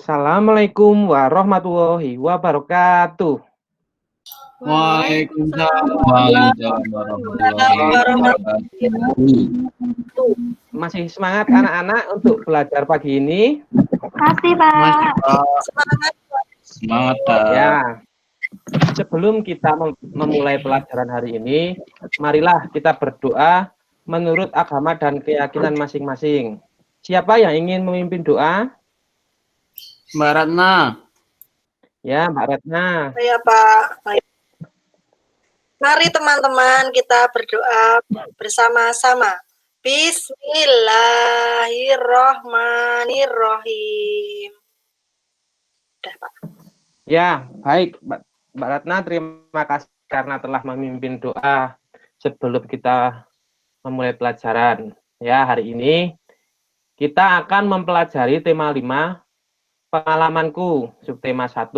Assalamualaikum warahmatullahi wabarakatuh. Waalaikumsalam warahmatullahi wabarakatuh. Masih semangat anak-anak untuk belajar pagi ini? Makasih, Pak. Masih, Pak. Semangat, Pak. Ya. Sebelum kita memulai pelajaran hari ini, marilah kita berdoa menurut agama dan keyakinan masing-masing. Siapa yang ingin memimpin doa? Mbak Ratna. Ya, Mbak Ratna. Ya, Pak. Mari teman-teman kita berdoa bersama-sama. Bismillahirrohmanirrohim. Udah, Pak. Ya, baik Mbak Ratna, terima kasih karena telah memimpin doa sebelum kita memulai pelajaran. Ya, hari ini kita akan mempelajari tema 5, pengalamanku, subtema 1,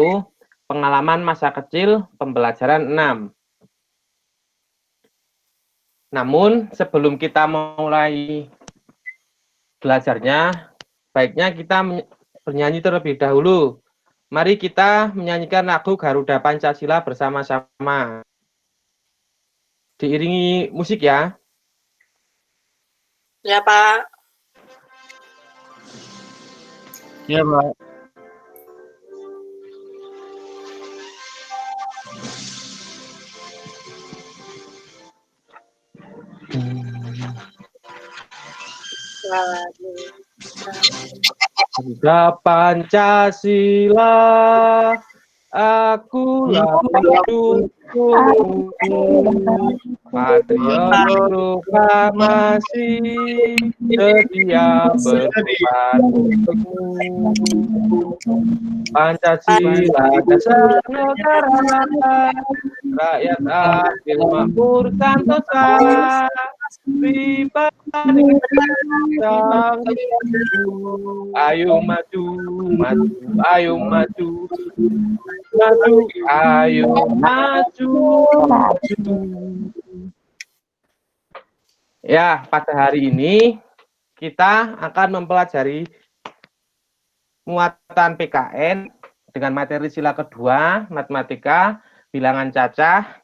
pengalaman masa kecil, pembelajaran 6. Namun, sebelum kita mulai belajarnya, baiknya kita bernyanyi terlebih dahulu. Mari kita menyanyikan lagu Garuda Pancasila bersama-sama. Diiringi musik ya. Ya, Pak. Ya, Pak. Garuda Pancasila, akulah pendukungmu, patriot proklamasi, setia berkorban untukmu. Pancasila dasar negara, rakyat adil makmur santosa, pribadi yang ayo maju, maju, ayo maju, maju, ayo maju, maju. Ya, pada hari ini kita akan mempelajari muatan PKN dengan materi sila kedua, matematika, bilangan cacah,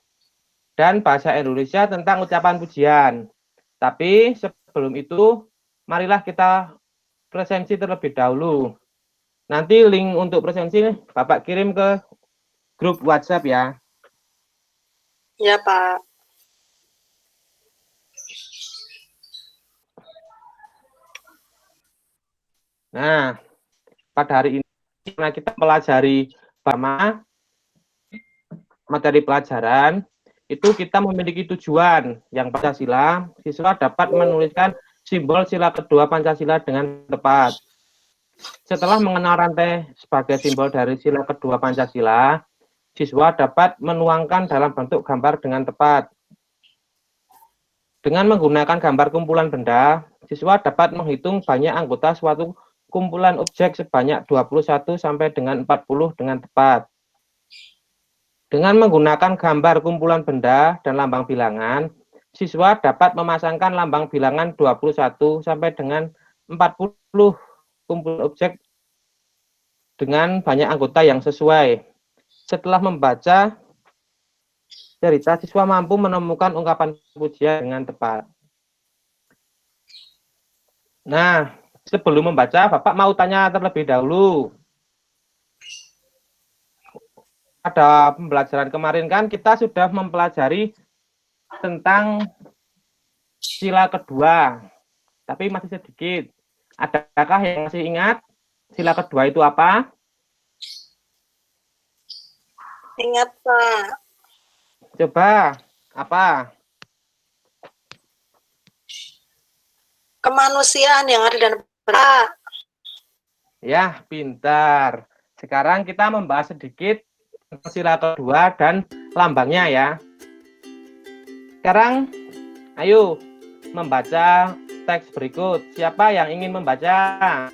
dan bahasa Indonesia tentang ucapan pujian. Tapi sebelum itu, marilah kita presensi terlebih dahulu. Nanti link untuk presensi Bapak kirim ke grup WhatsApp ya. Ya, Pak. Nah, pada hari ini kita pelajari Bama, materi pelajaran, itu kita memiliki tujuan yang Pancasila, siswa dapat menuliskan simbol sila kedua Pancasila dengan tepat. Setelah mengenal rantai sebagai simbol dari sila kedua Pancasila, siswa dapat menuangkan dalam bentuk gambar dengan tepat. Dengan menggunakan gambar kumpulan benda, siswa dapat menghitung banyak anggota suatu kumpulan objek sebanyak 21 sampai dengan 40 dengan tepat. Dengan menggunakan gambar kumpulan benda dan lambang bilangan, siswa dapat memasangkan lambang bilangan 21 sampai dengan 40 kumpulan objek dengan banyak anggota yang sesuai. Setelah membaca cerita, siswa mampu menemukan ungkapan pujian dengan tepat. Nah, sebelum membaca, Bapak mau tanya terlebih dahulu. Pada pembelajaran kemarin kan kita sudah mempelajari tentang sila kedua, tapi masih sedikit. Adakah yang masih ingat sila kedua itu apa? Ingat, Pak. Coba, apa? Kemanusiaan yang adil dan benar. Ya, pintar. Sekarang kita membahas sedikit tentang sila kedua dan lambangnya ya. Sekarang, ayo membaca teks berikut. Siapa yang ingin membaca?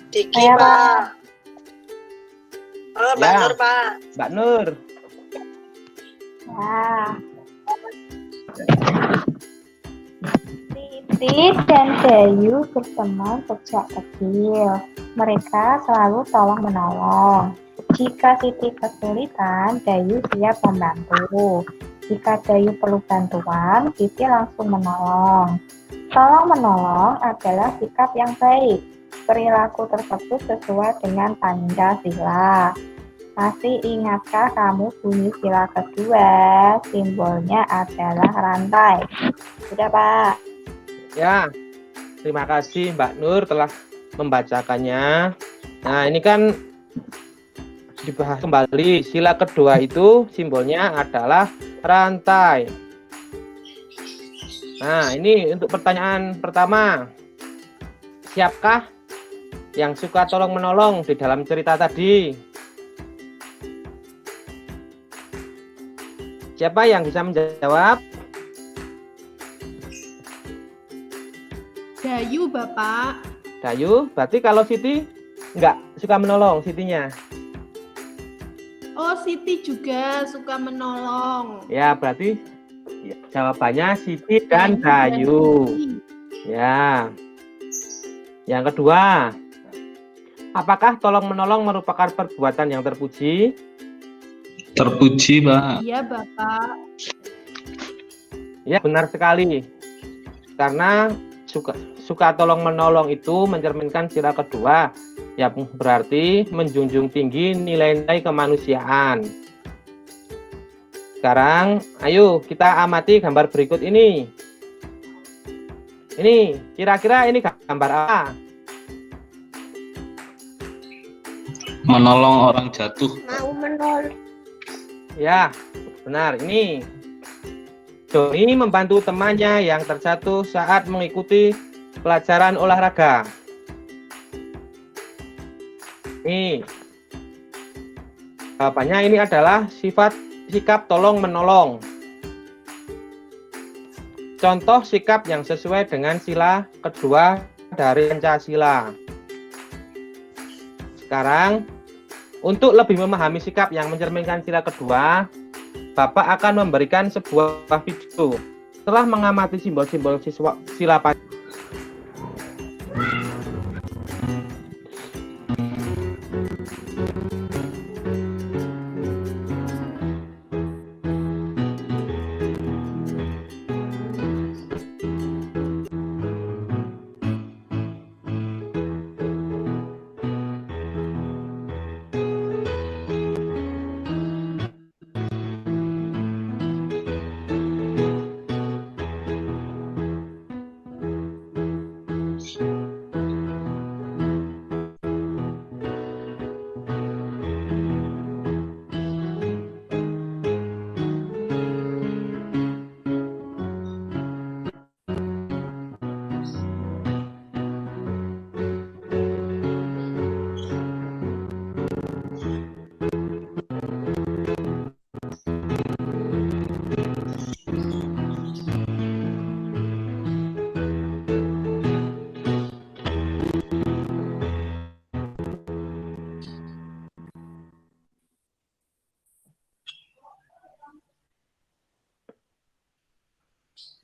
Diki, Pak. Oh, Mbak Ya. Nur, Pak. Mbak Nur. Ya. Titi dan Bayu berteman sejak kecil. Mereka selalu tolong-menolong. Jika Siti kesulitan, Dayu siap membantu. Jika Dayu perlu bantuan, Siti langsung menolong. Tolong-menolong adalah sikap yang baik. Perilaku tersebut sesuai dengan Pancasila. Masih ingatkah kamu bunyi sila kedua? Simbolnya adalah rantai. Sudah, Pak? Ya, terima kasih Mbak Nur telah membacakannya. Nah, ini kan dibahas kembali. Sila kedua itu simbolnya adalah rantai. Nah, ini untuk pertanyaan pertama. Siapkah yang suka tolong-menolong di dalam cerita tadi? Siapa yang bisa menjawab? Dayu, Bapak. Dayu, berarti kalau Siti nggak suka menolong Sitinya. Oh, Siti juga suka menolong. Ya, berarti jawabannya Siti dan Dayu. Ya. Yang kedua, apakah tolong-menolong merupakan perbuatan yang terpuji? Terpuji, Pak. Iya, Bapak. Ya, benar sekali. Karena suka tolong-menolong itu mencerminkan sila kedua, yang berarti menjunjung tinggi nilai-nilai kemanusiaan. Sekarang, ayo kita amati gambar berikut ini. Ini, kira-kira ini gambar apa? Menolong orang jatuh. Mau menolong. Ya, benar. Ini Doni membantu temannya yang terjatuh saat mengikuti pelajaran olahraga. Ini jawabannya ini adalah sikap tolong-menolong. Contoh sikap yang sesuai dengan sila kedua dari Pancasila. Sekarang, untuk lebih memahami sikap yang mencerminkan sila kedua, Bapak akan memberikan sebuah video. Setelah mengamati simbol-simbol sila Pancasila,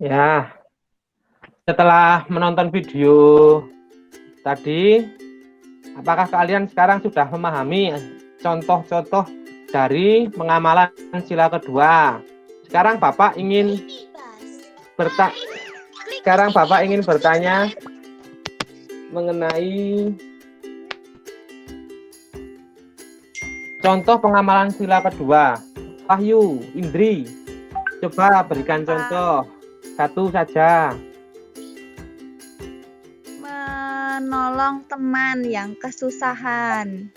ya, setelah menonton video tadi, apakah kalian sekarang sudah memahami contoh-contoh dari pengamalan sila kedua? Sekarang Bapak ingin bertanya mengenai contoh pengamalan sila kedua. Wahyu, Indri, coba berikan contoh. Satu saja. Menolong teman yang kesusahan.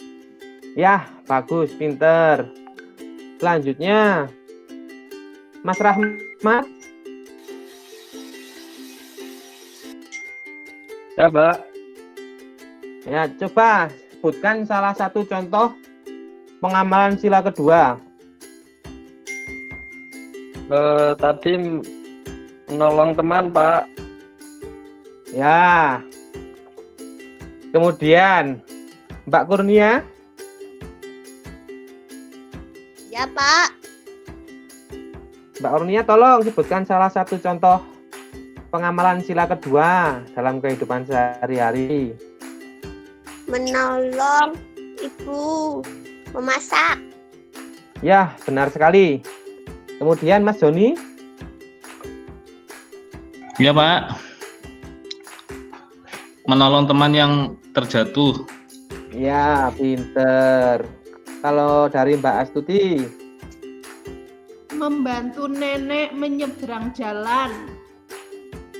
Ya, bagus, pinter. Selanjutnya, Mas Rahmat. Ya, Pak. Ya, coba sebutkan salah satu contoh pengamalan sila kedua. Tadi menolong teman, Pak. Ya. Kemudian, Mbak Kurnia. Ya, Pak. Mbak Kurnia, tolong sebutkan salah satu contoh pengamalan sila kedua dalam kehidupan sehari-hari. Menolong ibu memasak. Ya, benar sekali. Kemudian Mas Joni? Ya Pak. Menolong teman yang terjatuh. Ya, pinter. Kalau dari Mbak Astuti? Membantu nenek menyeberang jalan.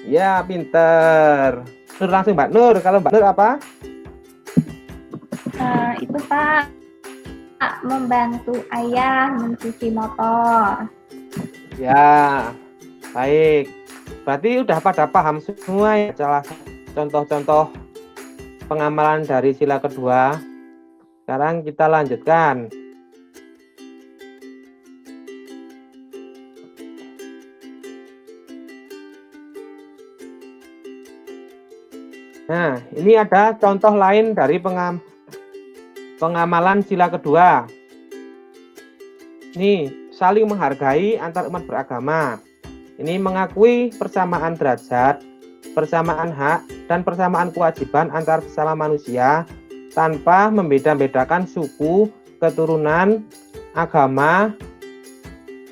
Ya, pinter. Nur, langsung Mbak Nur. Kalau Mbak Nur apa? Itu Pak, membantu ayah mencuci motor. Ya, baik. Berarti udah pada paham semua ya contoh-contoh pengamalan dari sila kedua. Sekarang kita lanjutkan. Nah, ini ada contoh lain dari pengamalan sila kedua. Ini saling menghargai antar umat beragama. Ini mengakui persamaan derajat, persamaan hak, dan persamaan kewajiban antar sesama manusia tanpa membeda-bedakan suku, keturunan, agama,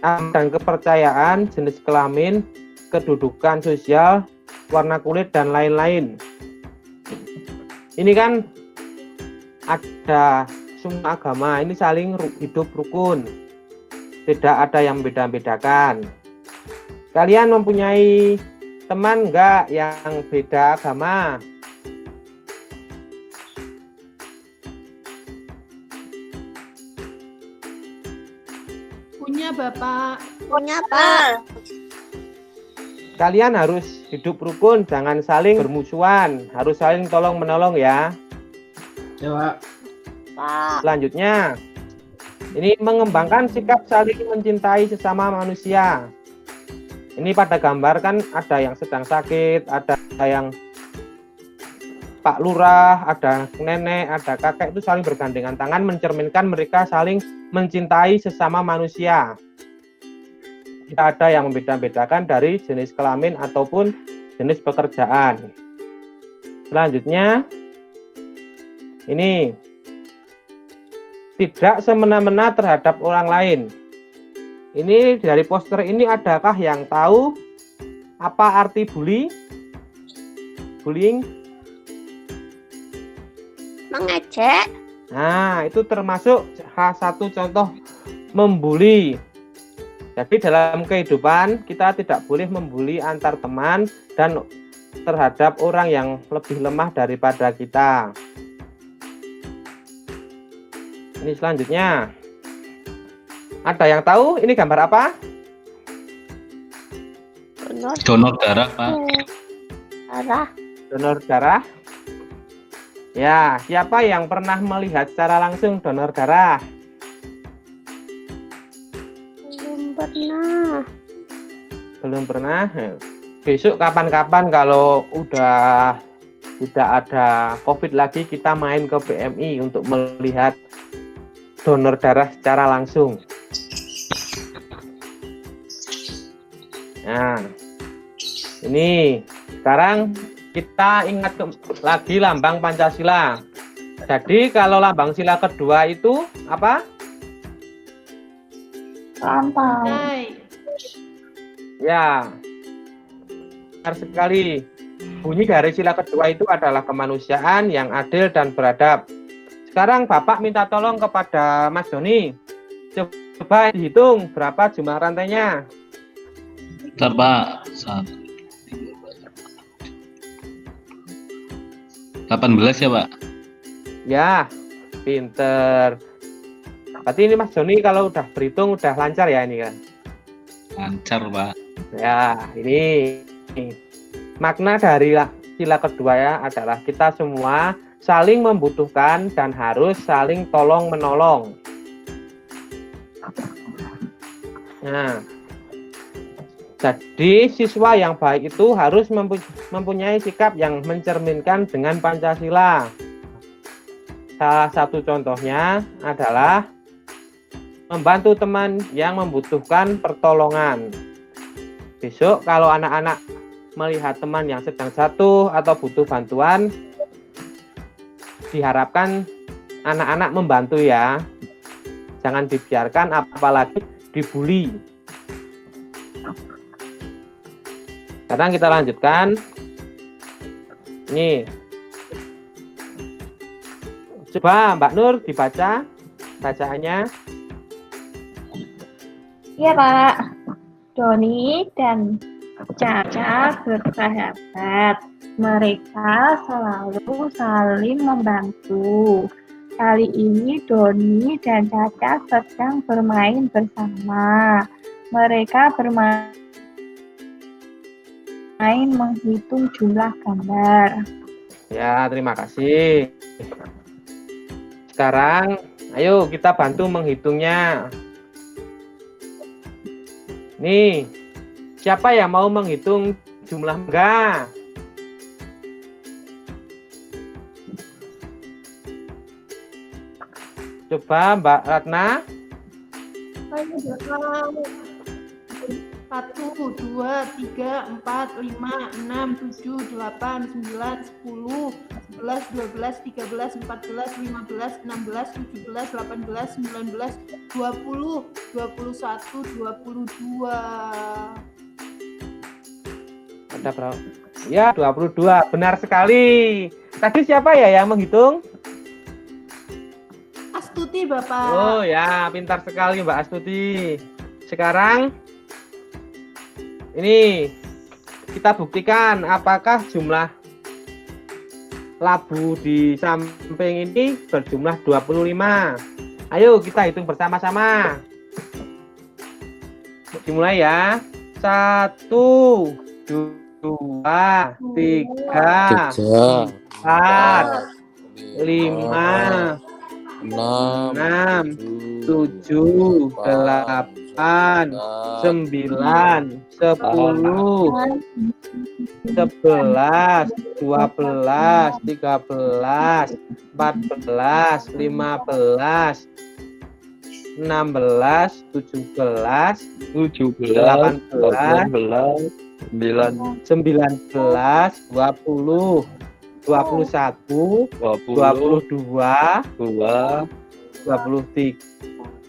dan kepercayaan, jenis kelamin, kedudukan sosial, warna kulit, dan lain-lain. Ini kan ada semua agama ini saling hidup rukun, tidak ada yang beda-bedakan. Kalian mempunyai teman enggak yang beda agama? Punya Bapak. Punya Pak. Kalian harus hidup rukun, jangan saling bermusuhan, harus saling tolong-menolong ya. Ya Pak. Pak. Selanjutnya, ini mengembangkan sikap saling mencintai sesama manusia. Ini pada gambar kan ada yang sedang sakit, ada yang Pak Lurah, ada nenek, ada kakek, itu saling bergandengan tangan mencerminkan mereka saling mencintai sesama manusia. Tidak ada yang membeda-bedakan dari jenis kelamin ataupun jenis pekerjaan. Selanjutnya, ini tidak semena-mena terhadap orang lain. Ini dari poster ini adakah yang tahu apa arti bullying? Mengejek. Nah, itu termasuk salah satu contoh membuli. Jadi dalam kehidupan kita tidak boleh membuli antar teman dan terhadap orang yang lebih lemah daripada kita. Ini selanjutnya. Ada yang tahu ini gambar apa? Donor darah Pak. Darah. Donor darah. Ya, siapa yang pernah melihat secara langsung donor darah? Belum pernah. Besok kapan-kapan kalau udah tidak ada COVID lagi, kita main ke BMI untuk melihat donor darah secara langsung. Nah, ini sekarang kita ingat lagi lambang Pancasila. Jadi kalau lambang sila kedua itu apa? Lambang. Hai. Ya, benar sekali. Bunyi dari sila kedua itu adalah kemanusiaan yang adil dan beradab. Sekarang Bapak minta tolong kepada Mas Joni. Coba dihitung berapa jumlah rantainya. Bentar Pak. 18 ya Pak. Ya, pinter. Berarti ini Mas Joni kalau udah berhitung udah lancar ya ini kan? Lancar Pak. Ya, ini makna dari sila kedua ya adalah kita semua saling membutuhkan dan harus saling tolong menolong. Nah, jadi siswa yang baik itu harus mempunyai sikap yang mencerminkan dengan Pancasila. Salah satu contohnya adalah membantu teman yang membutuhkan pertolongan. Besok kalau anak-anak melihat teman yang sedang jatuh atau butuh bantuan, diharapkan anak-anak membantu ya. Jangan dibiarkan, apalagi dibully. Sekarang kita lanjutkan. Nih. Coba Mbak Nur dibaca bacaannya. Iya, Pak. Doni dan Caca bersahabat. Mereka selalu saling membantu. Kali ini Doni dan Caca sedang bermain bersama. Mereka bermain menghitung jumlah gambar. Ya, terima kasih. Sekarang, ayo kita bantu menghitungnya. Nih, siapa yang mau menghitung jumlah mangga? Coba Mbak Ratna. 1, 2, 3, 4, 5, 6, 7, 8, 9, 10, 11, 12, 13, 14, 15, 16, 17, 18, 19, 20, 21, 22. Ada berapa? Ya, 22. Benar sekali. Tadi siapa ya yang menghitung? Astuti, Bapak. Oh ya, pintar sekali Mbak Astuti. Sekarang ini kita buktikan apakah jumlah labu di samping ini berjumlah 25. Ayo kita hitung bersama-sama. Dimulai ya. 1, 2, 3, 4, 5, 6, 7, 8, 9, 10, 11, 12, 13, 14, 15, 16, 17, 18, 19, 20, 21, 22, 23,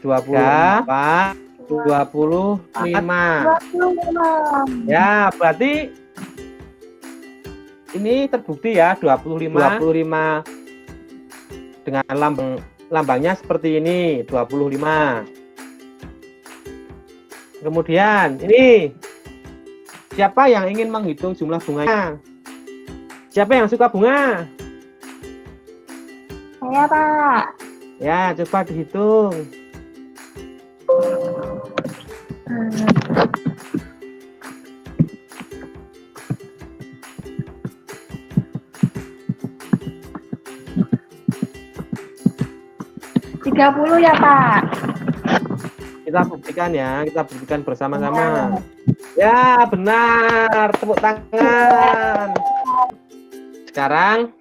24, 25. Ya, berarti ini terbukti ya 25 dengan lambangnya seperti ini 25. Kemudian ini siapa yang ingin menghitung jumlah bunganya? Siapa yang suka bunga? Saya, Pak. Ya, coba dihitung. Tiga 30 ya, Pak. Kita buktikan ya, kita buktikan bersama-sama. Ya, benar. Tepuk tangan. Sekarang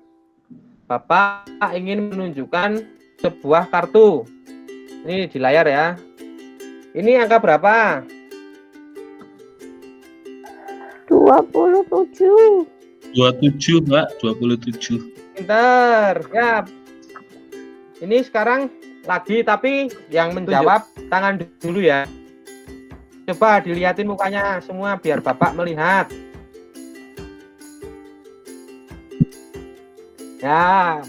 Bapak ingin menunjukkan sebuah kartu. Ini di layar ya. Ini angka berapa? 27. 27, Mbak. 27. Pinter. Ya. Ini sekarang lagi, tapi yang menjawab tangan dulu ya. Coba dilihatin mukanya semua biar Bapak melihat. Ya,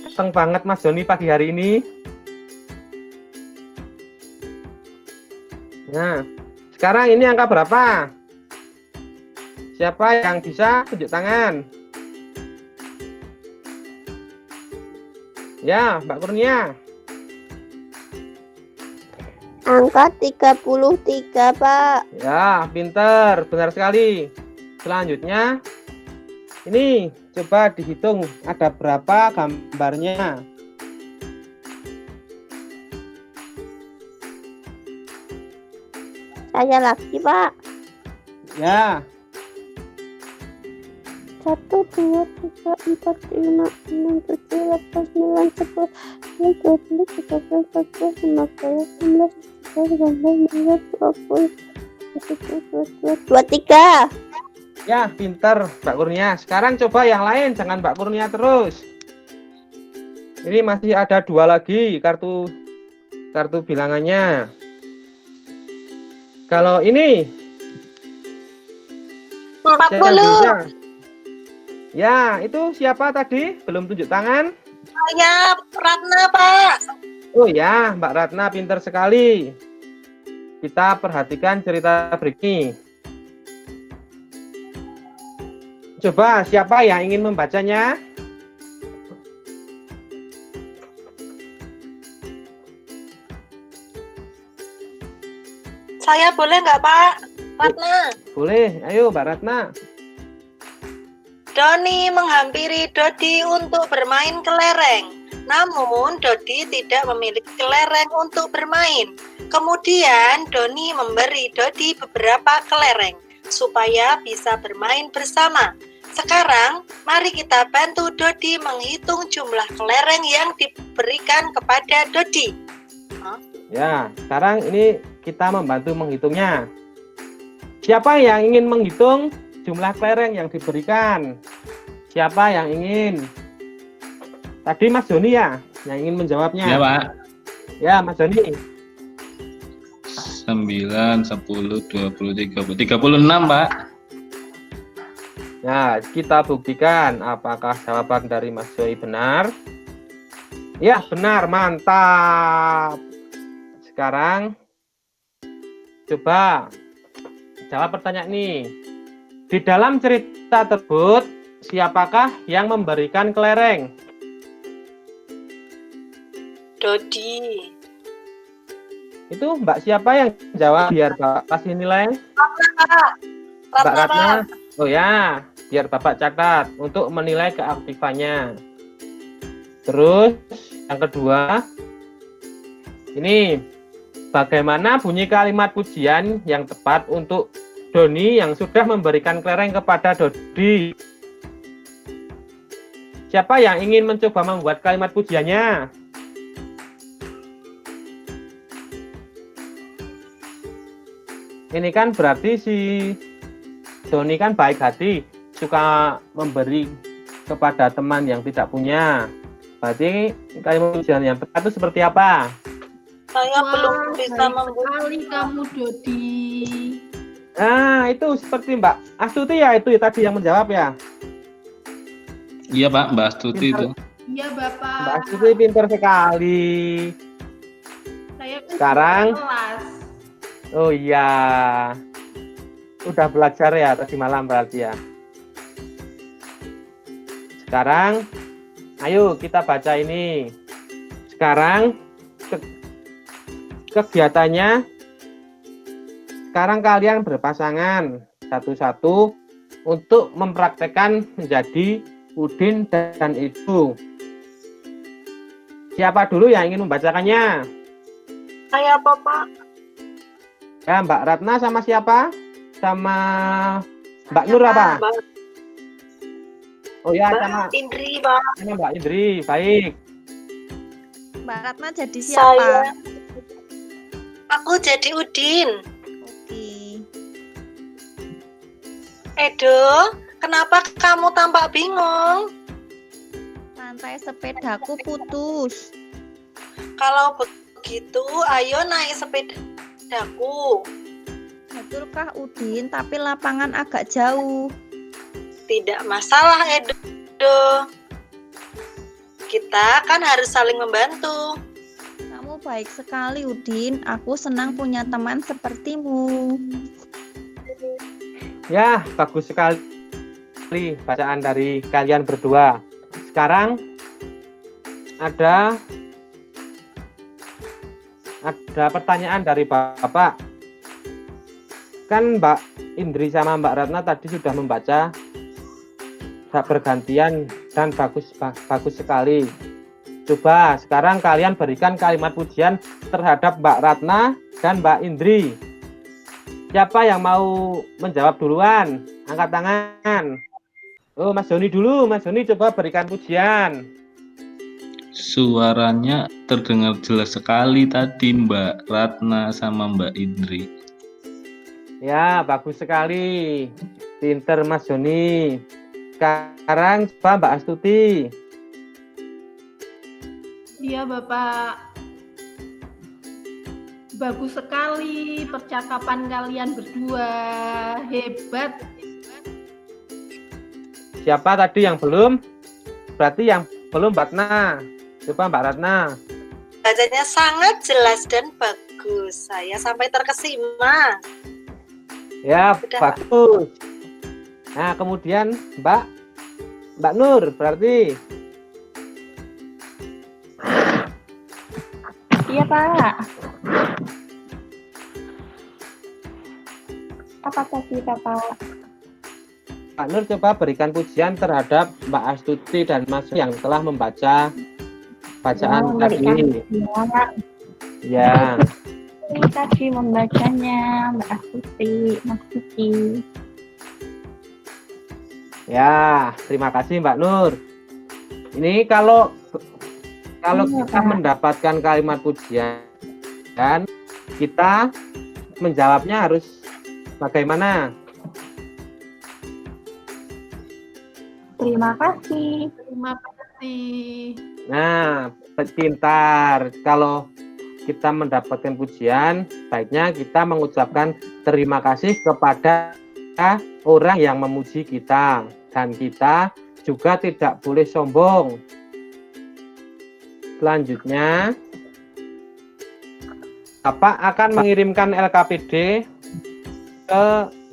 seneng banget Mas Joni pagi hari ini. Nah, sekarang ini angka berapa? Siapa yang bisa tunjuk tangan? Ya, Mbak Kurnia. Angka 33, Pak. Ya, pinter, benar sekali. Selanjutnya, ini coba dihitung ada berapa gambarnya. Saya lagi, Pak. Ya, 1, 2, 3, 4, 5, 6, 7, 8, 9, 10, 11, 12, 13, 14, 15, 16, 17, 23. ya pinter Mbak Kurnia. Sekarang coba yang lain, jangan Mbak Kurnia terus. Ini masih ada 2 lagi kartu bilangannya. Kalau ini 40. selanjutnya. Ya, itu siapa tadi? Belum tunjuk tangan? Saya Ratna, Pak. Oh ya, Mbak Ratna pintar sekali. Kita perhatikan cerita berikut ini. Coba siapa yang ingin membacanya? Saya boleh nggak, Pak? Ratna. Boleh, ayo Mbak Ratna. Doni menghampiri Dodi untuk bermain kelereng. Namun Dodi tidak memiliki kelereng untuk bermain. Kemudian Doni memberi Dodi beberapa kelereng supaya bisa bermain bersama. Sekarang mari kita bantu Dodi menghitung jumlah kelereng yang diberikan kepada Dodi. Ya, sekarang ini kita membantu menghitungnya. Siapa yang ingin menghitung jumlah kelereng yang diberikan? Siapa yang ingin? Tadi Mas Joni ya, yang ingin menjawabnya. Ya, Pak. Ya, Mas Joni. 9, 10, 20, 30. 36, Pak. Ya, kita buktikan apakah jawaban dari Mas Joni benar. Ya, benar, mantap. Sekarang coba jawab pertanyaan ini. Di dalam cerita tersebut, siapakah yang memberikan kelereng? Dodi. Itu Mbak siapa yang jawab biar Bapak kasih nilai? Mbak Ratna, Ratna. Pak. Oh ya, biar Bapak catat untuk menilai keaktifannya. Terus yang kedua, ini bagaimana bunyi kalimat pujian yang tepat untuk Doni yang sudah memberikan kelereng kepada Dodi? Siapa yang ingin mencoba membuat kalimat pujiannya? Ini kan berarti si Doni kan baik hati, suka memberi kepada teman yang tidak punya. Berarti kalimat pujian yang tepat itu seperti apa? Saya belum Wah, bisa baik membuat. sekali kamu, Dodi. Nah, itu seperti Mbak Astuti ya, itu tadi yang menjawab ya. Iya, Pak, Mbak Astuti itu. Iya, Bapak. Mbak Astuti pintar sekali. Saya kan Sekarang? di kelas. Oh iya, udah belajar ya tadi malam berarti ya. Sekarang, ayo kita baca ini. Sekarang kegiatannya. Sekarang kalian berpasangan satu-satu untuk mempraktekkan menjadi Udin dan Ibu. Siapa dulu yang ingin membacakannya? Saya apa, Pak? Ya, Mbak Ratna sama siapa? Sama Mbak Nur apa? Mbak Oh ya, sama Indri, Pak. Mbak Indri. Baik. Mbak Ratna jadi Saya. siapa? Aku jadi Udin. Oke. Edo, kenapa kamu tampak bingung? Rantai sepedaku putus. Kalau begitu, ayo naik sepedaku. Betulkah Udin, tapi lapangan agak jauh. Tidak masalah, Edo. Kita kan harus saling membantu. Kamu baik sekali, Udin. Aku senang punya teman sepertimu. Ya, bagus sekali bacaan dari kalian berdua. Sekarang ada pertanyaan dari Bapak. Kan Mbak Indri sama Mbak Ratna tadi sudah membaca bergantian dan bagus sekali. Coba sekarang kalian berikan kalimat pujian terhadap Mbak Ratna dan Mbak Indri. Siapa yang mau menjawab duluan? Angkat tangan. Oh, Mas Joni dulu. Mas Joni coba berikan pujian. Suaranya terdengar jelas sekali tadi Mbak Ratna sama Mbak Indri. Ya, bagus sekali. Pinter Mas Joni. Sekarang coba Mbak Astuti. Iya, Bapak. Bagus sekali percakapan kalian berdua. Hebat. Siapa tadi yang belum? Berarti yang belum Mbak Ratna. Coba Mbak Ratna. Bacanya sangat jelas dan bagus. Saya sampai terkesima. Ya, Sudah, bagus. Nah, kemudian Mbak Nur berarti. Iya, Pak. Apa tadi, Bapak? Mbak Nur coba berikan pujian terhadap Mbak Astuti dan Mas yang telah membaca bacaan tadi. Ya. Tadi membacanya Mbak Astuti, Mas Kiki. Ya, terima kasih Mbak Nur. Ini kalau Iya, kita Pak. mendapatkan kalimat pujian, dan kita menjawabnya harus bagaimana? Terima kasih. Terima kasih. Nah, pintar. Kalau kita mendapatkan pujian, baiknya kita mengucapkan terima kasih kepada orang yang memuji kita. Dan kita juga tidak boleh sombong. Selanjutnya, Bapak akan mengirimkan LKPD ke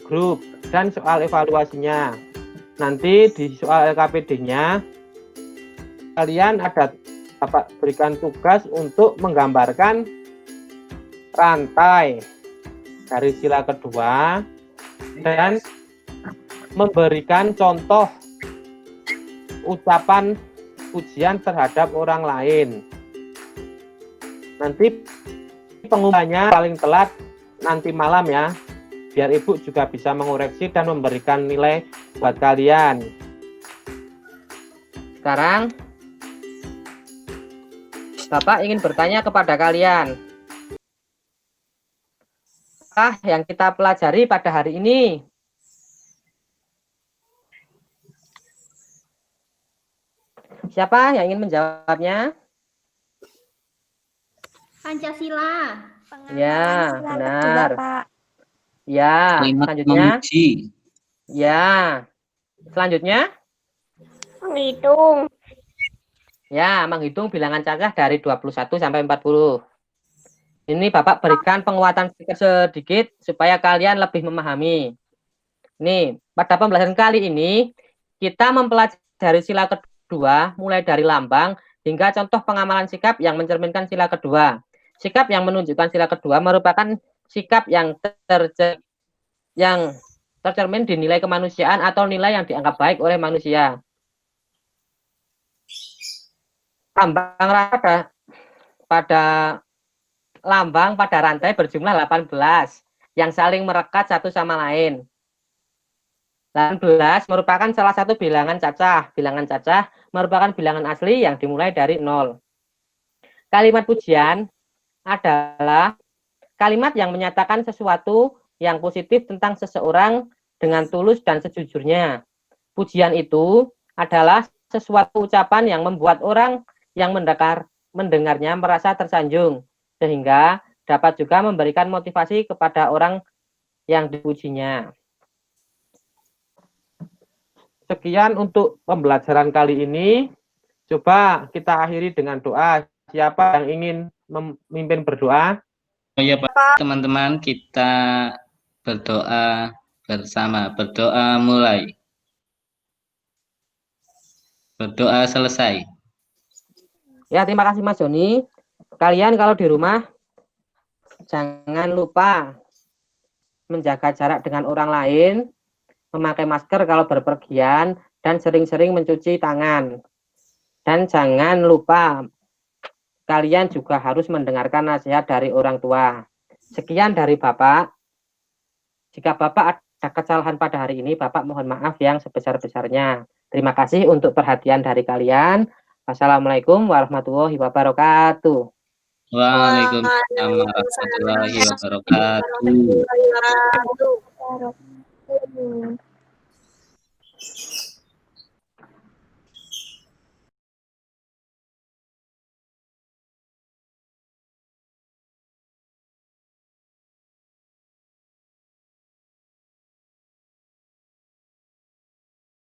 grup dan soal evaluasinya. Nanti di soal LKPD-nya, kalian dapat berikan tugas untuk menggambarkan rantai dari sila kedua dan memberikan contoh ucapan pujian terhadap orang lain. Nanti pengumumannya paling telat nanti malam ya, biar Ibu juga bisa mengoreksi dan memberikan nilai buat kalian. Sekarang Bapak ingin bertanya kepada kalian, apa yang kita pelajari pada hari ini? Siapa yang ingin menjawabnya? Pancasila. Ya, Sila benar. kedua, Pak. Ya, Kalimat selanjutnya. memuji. Ya, selanjutnya. Menghitung. Ya, menghitung bilangan cacah dari 21 sampai 40. Ini Bapak berikan penguatan sedikit supaya kalian lebih memahami. Nih, pada pembelajaran kali ini kita mempelajari sila kedua mulai dari lambang hingga contoh pengamalan sikap yang mencerminkan sila kedua. Sikap yang menunjukkan sila kedua merupakan sikap yang tercermin di nilai kemanusiaan atau nilai yang dianggap baik oleh manusia. Lambang pada rantai berjumlah 18 yang saling merekat satu sama lain. 18 merupakan salah satu bilangan cacah. Bilangan cacah merupakan bilangan asli yang dimulai dari 0. Kalimat pujian adalah kalimat yang menyatakan sesuatu yang positif tentang seseorang dengan tulus dan sejujurnya. Pujian itu adalah sesuatu ucapan yang membuat orang yang mendengarnya merasa tersanjung, sehingga dapat juga memberikan motivasi kepada orang yang dipujinya. Sekian untuk pembelajaran kali ini. Coba kita akhiri dengan doa. Siapa yang ingin memimpin berdoa? Oh ya Pak, teman-teman kita berdoa bersama. Berdoa mulai. Berdoa selesai. Ya, terima kasih Mas Joni. Kalian kalau di rumah jangan lupa menjaga jarak dengan orang lain, memakai masker kalau berpergian, dan sering-sering mencuci tangan. Dan jangan lupa kalian juga harus mendengarkan nasihat dari orang tua. Sekian dari Bapak. Jika Bapak ada kesalahan pada hari ini, Bapak mohon maaf yang sebesar-besarnya. Terima kasih untuk perhatian dari kalian. Wassalamualaikum warahmatullahi wabarakatuh. Waalaikumsalam warahmatullahi wabarakatuh. Waalaikumsalam warahmatullahi wabarakatuh.